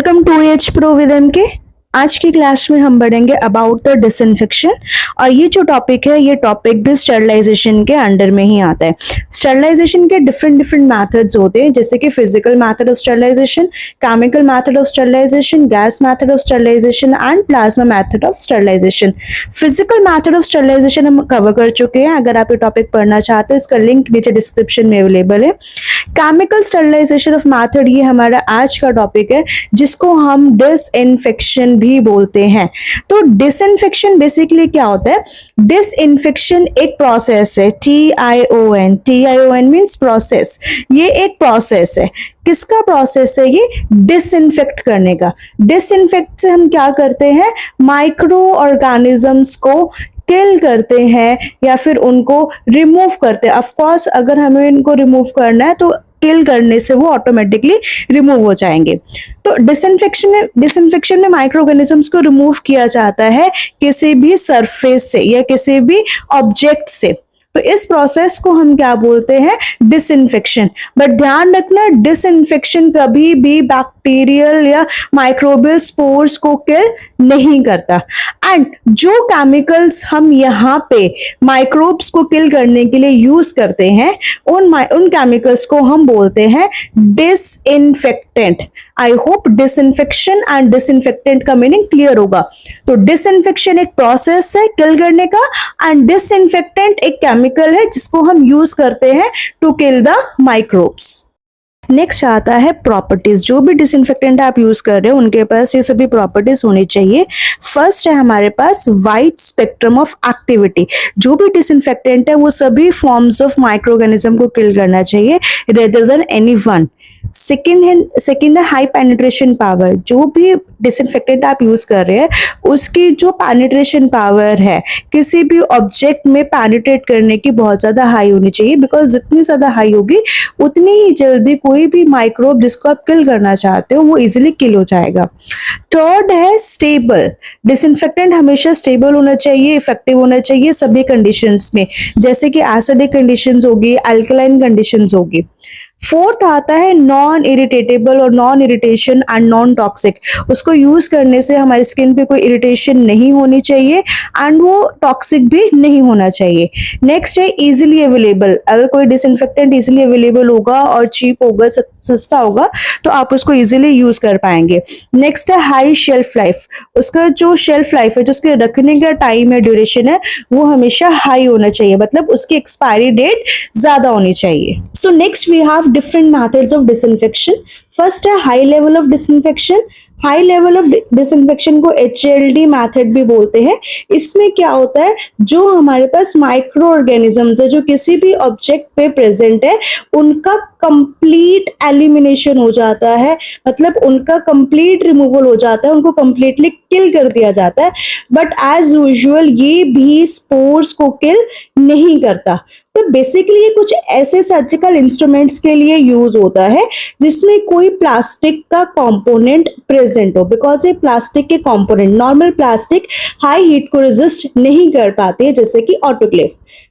Welcome to H Pro with M K. आज की class में हम पढ़ेंगे अबाउट द डिसइंफेक्शन। और ये जो टॉपिक है ये टॉपिक भी स्टरलाइजेशन के अंडर में ही आता है। स्टरलाइजेशन के डिफरेंट मेथड्स होते हैं, जैसे कि physical method of sterilisation, chemical method of sterilisation, gas method of sterilisation and plasma method of sterilisation. Physical method of sterilisation हम कवर कर चुके हैं। अगर आप ये टॉपिक पढ़ना चाहते हो इसका लिंक नीचे डिस्क्रिप्शन में अवेलेबल है। केमिकल स्टरलाइजेशन ऑफ मेथड ये हमारा आज का टॉपिक है, जिसको हम डिसइंफेक्शन भी बोलते हैं। तो डिसइंफेक्शन बेसिकली क्या होता है? डिसइंफेक्शन एक प्रोसेस है, TION मींस प्रोसेस। ये एक प्रोसेस है। किसका प्रोसेस है ये? डिसइंफेक्ट करने का। डिसइंफेक्ट से हम क्या करते हैं? माइक्रो ऑर्गेनिजम्स को किल करते हैं या फिर उनको रिमूव करते हैं। ऑफ कोर्स अगर हमें इनको रिमूव करना है तो किल करने से वो ऑटोमेटिकली रिमूव हो जाएंगे। तो डिसइंफेक्शन में माइक्रो ऑर्गेनिजम्स को रिमूव किया जाता है किसी भी सरफेस से या किसी भी ऑब्जेक्ट से। तो इस प्रोसेस को हम क्या बोलते हैं? डिसइंफेक्शन। बट ध्यान रखना, डिसइंफेक्शन कभी भी बैक्टीरियल या माइक्रोबियल स्पोर्स को किल नहीं करता। एंड जो केमिकल्स हम यहाँ पे माइक्रोब्स को किल करने के लिए यूज करते हैं उन केमिकल्स को हम बोलते हैं disinfectant. I hope disinfection and disinfectant का मीनिंग क्लियर होगा। तो डिसइंफेक्शन एक प्रोसेस है किल करने का, एंड डिसइंफेक्टेंट एक केमिकल है जिसको हम यूज करते हैं to kill the microbes. Next आता है प्रॉपर्टीज। जो भी डिसइंफेक्टेंट आप यूज कर रहे हो उनके पास ये सभी प्रॉपर्टीज होनी चाहिए। फर्स्ट है हमारे पास वाइड स्पेक्ट्रम ऑफ एक्टिविटी। जो भी डिसइंफेक्टेंट है वो सभी फॉर्म्स ऑफ माइक्रो ऑर्गेनिज्म को किल करना चाहिए rather than any one. Second है हाई पेनिट्रेशन पावर। जो भी डिसइंफेक्टेंट आप यूज कर रहे हैं उसकी जो पेनिट्रेशन पावर है किसी भी ऑब्जेक्ट में पेनिट्रेट करने की बहुत ज्यादा हाई होनी चाहिए, बिकॉज जितनी ज्यादा हाई होगी उतनी ही जल्दी कोई भी माइक्रोब जिसको आप किल करना चाहते हो वो इजिली किल हो जाएगा। थर्ड है स्टेबल। डिसइंफेक्टेंट हमेशा स्टेबल होना चाहिए, इफेक्टिव होना चाहिए सभी कंडीशंस में, जैसे कि एसिडिक कंडीशंस होगी, अल्कलाइन कंडीशंस होगी। फोर्थ आता है नॉन इरिटेटेबल और non irritation and non toxic. उसको यूज करने से हमारी स्किन पे कोई इरिटेशन नहीं होनी चाहिए एंड वो टॉक्सिक भी नहीं होना चाहिए। नेक्स्ट है इजीली अवेलेबल। अगर कोई डिसइंफेक्टेंट इजीली अवेलेबल होगा और चीप होगा, सस्ता होगा, तो आप उसको इजीली यूज कर पाएंगे। नेक्स्ट है हाई शेल्फ लाइफ। उसका जो शेल्फ लाइफ है, जो उसके रखने का टाइम है, ड्यूरेशन है, वो हमेशा हाई होना चाहिए, मतलब उसकी एक्सपायरी डेट ज्यादा होनी चाहिए। So next we have different methods of disinfection. First है high level of disinfection. High level of disinfection को HLD मेथड भी बोलते हैं। इसमें क्या होता है, जो हमारे पास माइक्रो ऑर्गेनिजम्स है जो किसी भी ऑब्जेक्ट पे प्रेजेंट है उनका कंप्लीट एलिमिनेशन हो जाता है, मतलब उनका कंप्लीट रिमूवल हो जाता है, उनको कंप्लीटली किल कर दिया जाता है। बट एज यूजुअल ये भी स्पोर्स को किल नहीं करता। तो बेसिकली ये कुछ ऐसे सर्जिकल इंस्ट्रूमेंट्स के लिए यूज होता है जिसमें कोई प्लास्टिक का कंपोनेंट प्रेजेंट हो, बिकॉज ये प्लास्टिक के component, normal plastic high heat को रेजिस्ट नहीं कर पाते हैं, जैसे कि ऑटोक्लेव।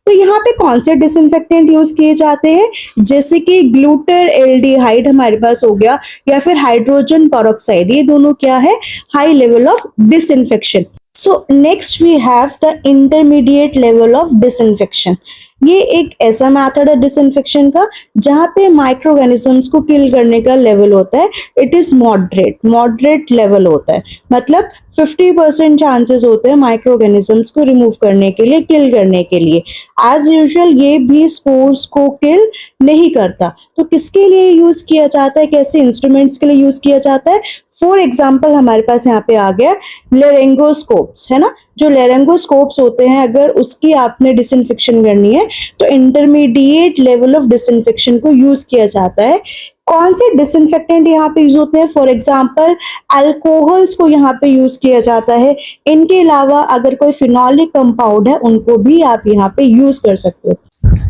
तो यहाँ पे कौन से डिसइंफेक्टेंट यूज किए जाते हैं, जैसे कि ग्लूटर एल्डिहाइड हमारे पास हो गया या फिर हाइड्रोजन पेरोक्साइड। ये दोनों क्या है? High level of disinfection. So next we have the intermediate level of disinfection. ये एक ऐसा मेथड है डिसइंफेक्शन का जहां पे माइक्रो ऑर्गेनिजम्स को किल करने का लेवल होता है, इट इज मॉडरेट लेवल होता है, मतलब 50% चांसेस होते हैं माइक्रो ऑर्गेनिजम्स को रिमूव करने के लिए, किल करने के लिए। एज यूजुअल ये भी स्पोर्स को किल नहीं करता। तो किसके लिए यूज किया जाता है, कैसे इंस्ट्रूमेंट्स के लिए यूज किया जाता है? फॉर एग्जाम्पल हमारे पास यहाँ पे आ गया लेरेंगोस्कोप्स, है ना। जो लेरेंगोस्कोप्स होते हैं अगर उसकी आपने डिसइंफेक्शन करनी है तो इंटरमीडिएट लेवल ऑफ डिसइंफेक्शन को यूज किया जाता है। कौन से डिसइंफेक्टेंट यहाँ पे यूज होते हैं? फॉर एग्जाम्पल अल्कोहल्स को यहाँ पे यूज किया जाता है। इनके अलावा अगर कोई फिनोलिक कंपाउंड है उनको भी आप यहाँ पे यूज कर सकते हो।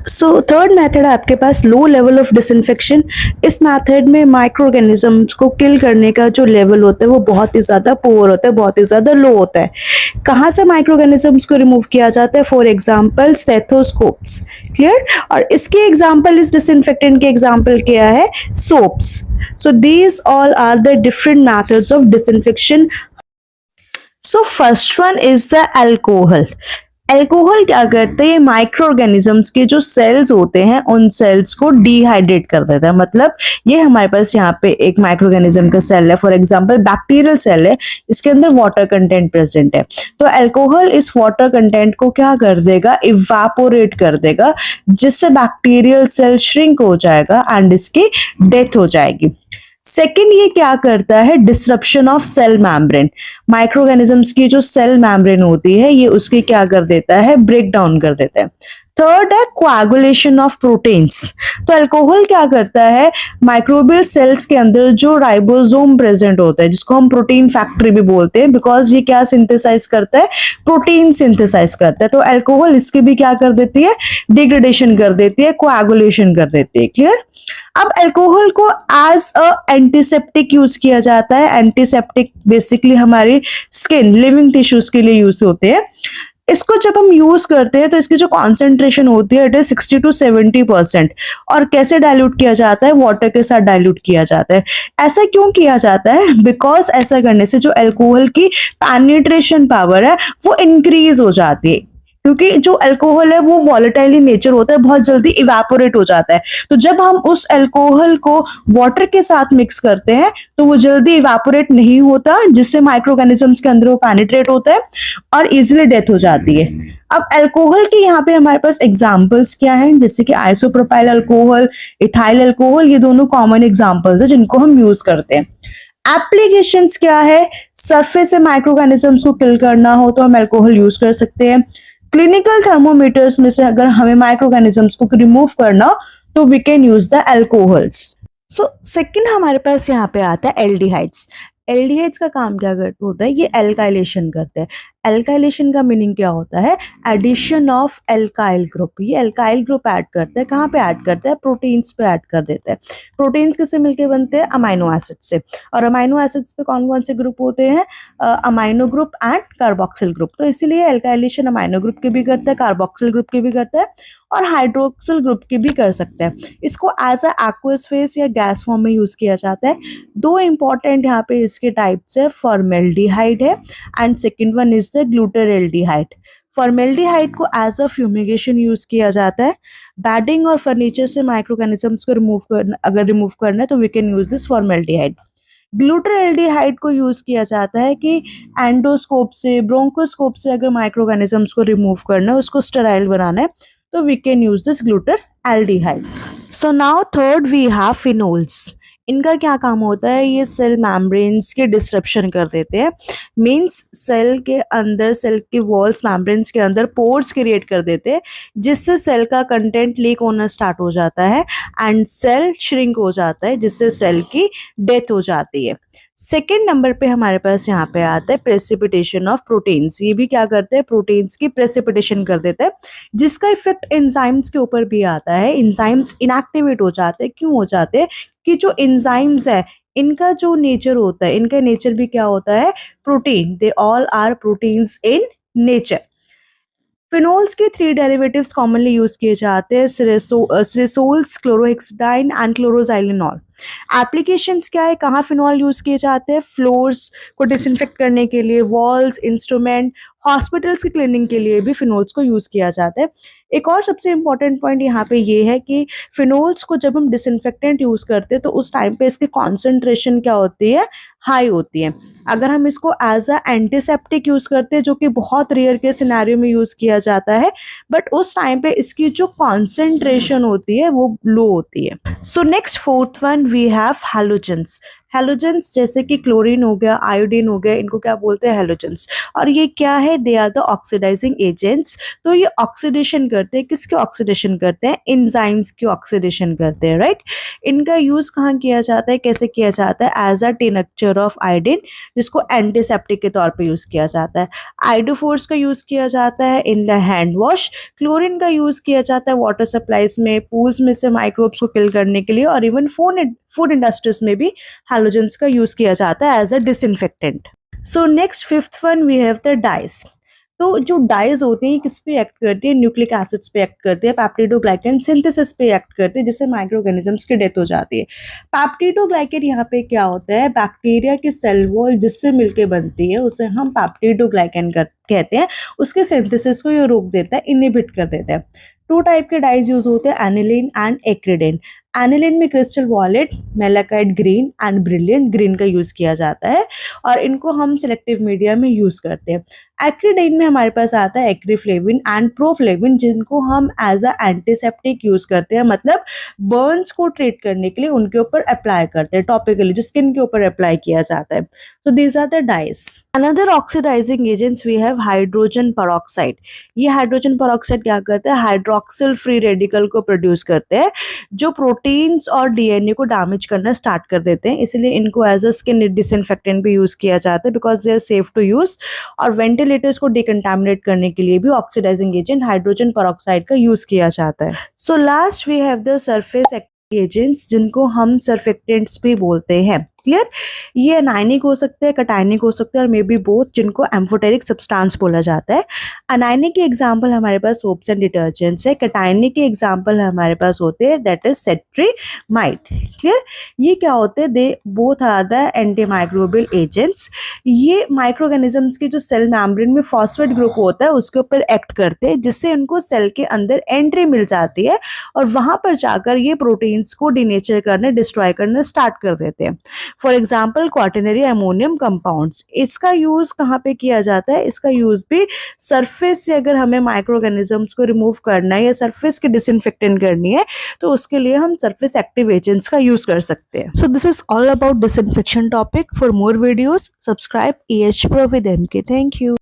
सो थर्ड मेथड है आपके पास लो लेवल ऑफ डिसइंफेक्शन। इस मेथड में माइक्रो ऑर्गेनिजम्स को किल करने का जो लेवल होता है वो बहुत ही ज़्यादा पुअर होता है, बहुत ही ज़्यादा लो होता है। कहाँ से माइक्रो ऑर्गेनिजम्स को रिमूव किया जाता है? For example stethoscopes. क्लियर? और इसके एग्जाम्पल, इस डिसइंफेक्टेंट के एग्जाम्पल क्या है? Soaps. So these all are the different methods of disinfection. So first one is the alcohol. Alcohol क्या करते हैं? माइक्रो ऑर्गेनिजम्स के जो सेल्स होते हैं उन सेल्स को डिहाइड्रेट कर देता है। मतलब ये हमारे पास यहाँ पे एक माइक्रो ऑर्गेनिज्म का सेल है, फॉर एग्जांपल बैक्टीरियल सेल है, इसके अंदर वाटर कंटेंट प्रेजेंट है, तो अल्कोहल इस वाटर कंटेंट को क्या कर देगा? इवापोरेट कर देगा, जिससे बैक्टीरियल सेल श्रिंक हो जाएगा एंड इसकी डेथ हो जाएगी। सेकेंड, ये क्या करता है? Disruption of cell membrane. Micro organisms की जो सेल मैम्ब्रेन होती है ये उसकी क्या कर देता है? ब्रेक डाउन कर देता है। थर्ड है कोआगुलेशन ऑफ प्रोटीन्स। तो अल्कोहल क्या करता है? माइक्रोबियल सेल्स के अंदर जो राइबोसोम प्रेजेंट होता है, जिसको हम प्रोटीन फैक्ट्री भी बोलते हैं, बिकॉज ये क्या सिंथेसाइज करता है? प्रोटीन सिंथेसाइज करता है। तो अल्कोहल इसकी भी क्या कर देती है? डिग्रेडेशन कर देती है, कोआगुलेशन कर देती है। क्लियर? अब अल्कोहल को एज अ एंटीसेप्टिक यूज किया जाता है। एंटीसेप्टिक बेसिकली हमारी स्किन, लिविंग टिश्यूज के लिए यूज होते हैं। इसको जब हम यूज करते हैं तो इसकी जो कॉन्सेंट्रेशन होती है इट इज 60 to 70%। और कैसे डाइल्यूट किया जाता है? वाटर के साथ डाइल्यूट किया जाता है। ऐसा क्यों किया जाता है? बिकॉज ऐसा करने से जो अल्कोहल की पेनिट्रेशन पावर है वो इंक्रीज हो जाती है, क्योंकि जो अल्कोहल है वो वॉलेटाइल इन नेचर होता है, बहुत जल्दी इवेपोरेट हो जाता है। तो जब हम उस अल्कोहल को वाटर के साथ मिक्स करते हैं तो वो जल्दी इवेपोरेट नहीं होता, जिससे माइक्रो ऑर्गेनिजम्स के अंदर वो पेनिट्रेट होता है और इजिली डेथ हो जाती है। अब अल्कोहल के यहाँ पे हमारे पास एग्जाम्पल्स क्या हैं? जैसे कि आइसोप्रोपाइल अल्कोहल, इथाइल अल्कोहल, ये दोनों कॉमन एग्जाम्पल्स है जिनको हम यूज करते हैं। एप्लीकेशंस क्या है? सरफेस से माइक्रो ऑर्गेनिजम्स को किल करना हो तो हम अल्कोहल यूज कर सकते हैं। क्लिनिकल थर्मोमीटर्स में से अगर हमें माइक्रो ऑर्गेनिजम्स को रिमूव करना तो we can use the alcohols. So second हमारे पास यहाँ पे आता है एल्डिहाइड्स। एल्डिहाइड्स का काम क्या करता होता है? ये एल्काइलेशन करते हैं। एल्काइलेशन का मीनिंग क्या होता है? Addition of alkyl group. ये एल्काइल ग्रुप ऐड करते हैं, कहाँ पे ऐड करते हैं? प्रोटीन्स पे ऐड कर देते हैं। प्रोटीन्स किससे मिलके बनते हैं? अमाइनो एसिड से। और अमाइनो एसिड्स पे कौन कौन से ग्रुप होते हैं? Amino group and carboxyl group. तो इसीलिए एल्काइलेशन अमाइनो ग्रुप के भी करता है, कार्बोक्सिल ग्रुप के भी करता है और हाइड्रोक्सिल ग्रुप की भी कर सकते हैं। इसको एज अ एक्वस फेस या गैस फॉर्म में यूज किया जाता है। दो इंपॉर्टेंट यहाँ पे इसके टाइप्स है, फॉर्मेल्डिहाइड है and second one is the glutaraldehyde. Formaldehyde को एज अ फ्यूमिगेशन यूज किया जाता है। बेडिंग और फर्नीचर से माइक्रो ऑर्गेनिजम्स को अगर रिमूव करना है तो we can use this formaldehyde. Glutaraldehyde को यूज किया जाता है कि एंडोस्कोप से, ब्रोंकोस्कोप से अगर माइक्रो ऑर्गेनिजम्स को रिमूव करना है, उसको स्टेराइल बनाना है, तो we can use this glutaraldehyde. So now third we have phenols. इनका क्या काम होता है? ये सेल मैम्ब्रेन्स के डिस्ट्रप्शन कर देते हैं। मीन्स सेल के अंदर, सेल के वॉल्स, मैम्ब्रेन्स के अंदर पोर्स क्रिएट कर देते हैं, जिससे सेल का कंटेंट लीक होना स्टार्ट हो जाता है एंड सेल श्रिंक हो जाता है, जिससे सेल की डेथ हो जाती है। सेकेंड नंबर पे हमारे पास यहाँ पे आता है प्रेसिपिटेशन ऑफ प्रोटीन्स। ये भी क्या करते हैं? प्रोटीन्स की प्रेसिपिटेशन कर देते हैं, जिसका इफेक्ट एंजाइम्स के ऊपर भी आता है। एंजाइम्स इनएक्टिवेट हो जाते हैं। क्यों हो जाते हैं? कि जो एंजाइम्स है इनका जो नेचर होता है, इनका नेचर भी क्या होता है? Protein. They all are proteins in nature. Phenols के 3 डेरिवेटिव्स कॉमनली यूज किए जाते हैं, cresols, chlorhexidine and chloroxylenol. Applications क्या है? कहाँ फिनॉल यूज किए जाते हैं? फ्लोर्स को डिसइंफेक्ट करने के लिए, वॉल्स, इंस्ट्रूमेंट, हॉस्पिटल्स की क्लीनिंग के लिए भी फिनोल्स को यूज किया जाता है। एक और सबसे इंपॉर्टेंट पॉइंट यहाँ पे ये है कि फिनोल्स को जब हम डिसइंफेक्टेंट यूज करते हैं तो उस टाइम पे इसकी कॉन्सेंट्रेशन क्या होती है? हाई होती है। अगर हम इसको एज अ एंटीसेप्टिक यूज करते हैं, जो कि बहुत रेयर के सिनेरियो में यूज किया जाता है, बट उस टाइम पे इसकी जो कॉन्सेंट्रेशन होती है वो लो होती है। So next fourth one we have halogens. Halogens जैसे कि क्लोरीन हो गया, आयोडीन हो गया, इनको क्या बोलते हैं, हेलोजेंस। और ये क्या है, they are the oxidising agents. तो ये ऑक्सीडेशन करते हैं, किसके ऑक्सीडेशन करते हैं, एंजाइम्स की ऑक्सीडेशन करते हैं, राइट। इनका यूज कहाँ किया जाता है, कैसे किया जाता है, एज अ टिनक्चर ऑफ आयोडीन, जिसको एंटीसेप्टिक के तौर पे यूज किया जाता है। आइडोफोर्स का यूज किया जाता है in the hand wash. Chlorine का यूज किया जाता है वाटर सप्लाईज में, पूल्स में से माइक्रोब्स को किल करने के लिए, और इवन फूड इंडस्ट्रीज में भी हैलोजेंस का यूज किया जाता है as a disinfectant. So next fifth one we have the dyes. तो जो डाइज होते हैं किस पे एक्ट करती है, न्यूक्लिक एसिड्स पे एक्ट करते हैं, पेप्टिडोग्लाइकन सिंथेसिस पे एक्ट करते हैं, जिससे माइक्रो ऑर्गेनिजम्स की डेथ हो जाती है। पेप्टिडोग्लाइकन यहाँ पे क्या होता है, बैक्टीरिया की सेल वॉल जिससे मिलके बनती है उसे हम पेप्टिडोग्लाइकन कहते हैं। उसके सिंथेसिस को ये रोक देता है, इनहिबिट कर देता है। टू टाइप के डाइज यूज होते हैं, एनिलीन एंड एक्रिडेन। एनिलीन में crystal wallet, malachite green and brilliant green का यूज किया जाता है, और इनको हम सिलेक्टिव मीडिया में यूज करते हैं। एक्रिडेन में हमारे पास आता है एक्रीफ्लेविन एंड प्रोफ्लेविन, जिनको हम एज अ एंटीसेप्टिक यूज करते हैं, मतलब बर्न्स को ट्रीट करने के लिए उनके ऊपर अप्लाई करते हैं, टॉपिकली जो स्किन के ऊपर अप्लाई किया जाता है। So these are the dyes. Another oxidizing agents we have hydrogen peroxide. ये हाइड्रोजन पेरोक्साइड क्या करता है, हाइड्रोक्सिल फ्री रेडिकल को प्रोड्यूस करते हैं, जो प्रोटीन्स और डीएनए को डैमेज करना स्टार्ट कर देते हैं। इसलिए इनको एज अ स्किन डिसइंफेक्टेंट भी यूज किया जाता है, because they are safe to use. और वेंटिलेटर्स को डिकंटामिनेट करने के लिए भी ऑक्सीडाइजिंग एजेंट हाइड्रोजन पेरोक्साइड का यूज किया जाता है। So last we have the surface agents, जिनको हम सर्फेक्टेंट्स भी बोलते हैं। क्लियर, ये अनायनिक हो सकते हैं, कटायनिक हो सकते हैं, और मे बी बोथ, जिनको एम्फोटेरिक सब्सटेंस बोला जाता है। अनायनिक के एग्जांपल हमारे पास सोप्स एंड डिटर्जेंट्स है। कटायनिक के एग्जांपल हमारे पास होते हैं, दैट इज सेट्रीमाइड। क्लियर, ये क्या होते हैं, they both are the anti microbial agents. ये माइक्रो ऑर्गेनिजम्स की जो सेल मेम्ब्रेन में फॉस्फेट ग्रुप होता है उसके ऊपर एक्ट करते हैं, जिससे उनको सेल के अंदर एंट्री मिल जाती है, और वहां पर जाकर ये प्रोटीन्स को डिनेचर करने, डिस्ट्रॉय करना स्टार्ट कर देते हैं। For example quaternary ammonium compounds, इसका यूज कहाँ पे किया जाता है, इसका यूज भी सरफेस से अगर हमें माइक्रो ऑर्गेनिजम्स को रिमूव करना है या सरफेस की डिसइंफेक्टेंट करनी है, तो उसके लिए हम सरफेस एक्टिव एजेंट्स का यूज कर सकते हैं। So this is all about disinfection topic. For more videos subscribe EH Pro with MK। Thank you.